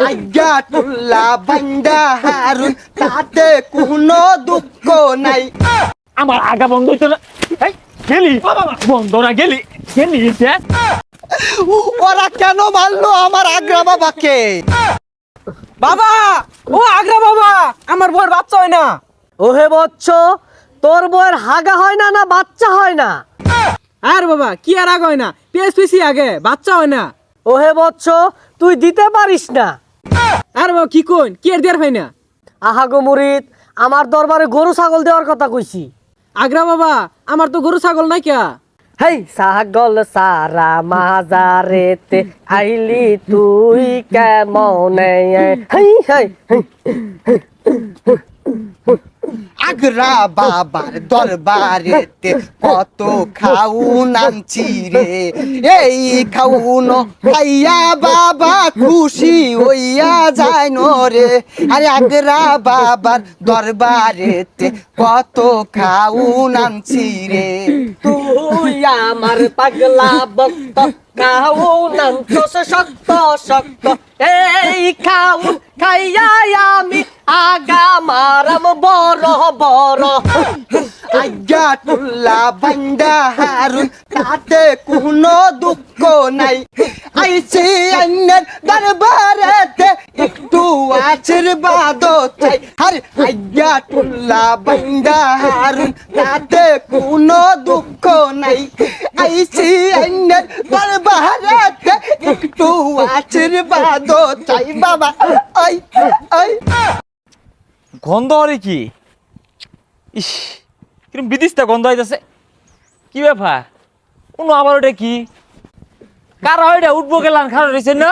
আজ্ঞা টুল্লা বান্দা হারুন তাতে কোনো দুঃখ নাই। আমার আগা বন্ধ হইতো না। এই গেলি বন্ধ না গেলি গেলি ওরা কেন মারলো আমার আগ্রা বাবাকে? বাবা, ও আগ্রা বাবা, আমার বউয়ের বাচ্চা হয় না। ওহে বচ্চ, তোর বউয়ের হাগা হয় না, না বাচ্চা হয় না? আর বাবা কি আর আগে হয় না, পিএসপিসি আগে বাচ্চা হয় না। ওহে বচ্চ, তুই দিতে পারিস না। আর বাবা কি কোন, কি আর দেয়ার হয় না? আহা গো মুরিদ, আমার দরবারে গরু ছাগল দেওয়ার কথা কইছি। আগ্রা বাবা, আমার তো গরু ছাগল নাই কে। হেই ছাগল সারা মাজারেতে আইলি তুই কেমনে? হেই হেই আগ্রা বাবার দরবারেতে কত খাউন আনছি রে, এই খাউন খাইয়া বাবা খুশি হইয়া যায় রে। আরে আগ্রা বাবার দরবারেতে কত খাউন আনছি রে। তুই আমার পাগলা ভক্ত, খাউন আনছস শক্ত শক্ত, এই খাউন খাইয়া আমি আগা মারাম বড় বড়। আজ্ঞা টুল্লা বান্দা হারুন তাতে কোনো দুঃখ নাই। আইছি আইনের দরবারেতে একটু আশীর্বাদ চাই। আরে আজ্ঞা টুল্লা বান্দা হারুন তাতে কোনো দুঃখ নাই। আইছি আইনের দরবারেতে একটু আশীর্বাদ চাই বাবা। আই আই গন্ধ হরে কি? ইস কিরম বিদিশটা গন্ধ হইতাছে। কি ব্যাপার? কোনো আবার ওটা কি? কারা ওইটা উঠবো গেলাম খারাপ রয়েছে না?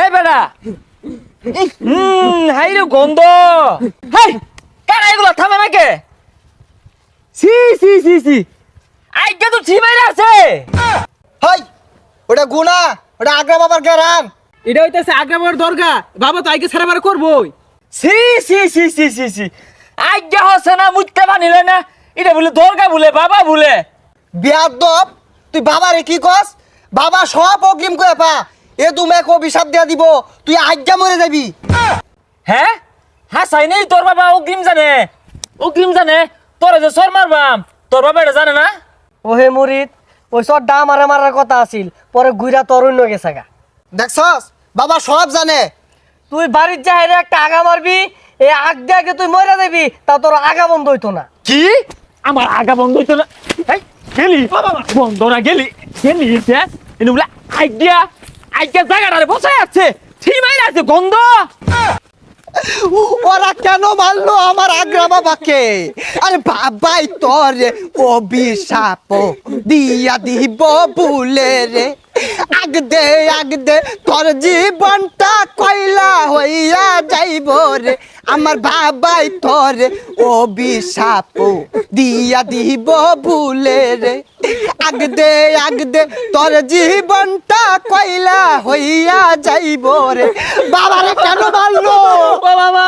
এই বেটা, হাই রে গন্ধ। হাই কারা এগুলো থামে নাকি? সি সি সি সি আইগা তো ছিমাইরা আছে। হাই ওটা গুনা, ওটা আগ্রা বাবার গেরান। এটা হইতেছে আগ্রা বাবার দরগা, বাবা তো আইকে ছেড়ে বার করবোই। সি সি সি সি সি সি আইগা হচ্ছে না, মুইতে বানিলে না। এটা বলে দরগা বলে বাবা বলে। বিয়াদব, তুই বাবারে কি কস? বাবা সব অগ্রিম করে পা, এ তুমি এক অভিশাপ দিয়া দিব, তুই আজ্ঞা মরে যাবি। হ্যাঁ হ্যাঁ চাই নেই তোর বাবা অগ্রিম জানে, অগ্রিম জানে। তোরা যে সর মারবাম, তোর বাবা এটা জানে না? ওহে মুরিদ, ওই সব ডা মারা মারার কথা আছিল, পরে গুইরা তরুণ গেছে গা। দেখছস বাবা সব জানে। তুই বাড়ির যাইরে একটা আগা মারবি, এই আগ দিয়ে আগে তুই মরে যাবি, তা তোর আগা বন্ধ হইতো না। কি আমার আগা বন্ধ হইতো না? এই গেলি বন্ধ না গেলি গেলি এনে বলে আইডিয়া আইডিয়া জায়গাটারে বসায় আছে, ঠিমাই আছে গন্ধ। ওরা কেন মারলো আমার আগ্রা বাবাকে? আরে বাবাই তোরে অভিশাপ দিয়া দিব ভুলে রে। আগ দে তোর জীবনটা কয়লা হইয়া যাইব রে। আমার বাবাই তোরে অভিশাপ দিয়া দিব ভুলে রে। আগ দে তোর জীবনটা কয়লা হইয়া যাইব রে। বাবারে কেন মারলো? ও বাবা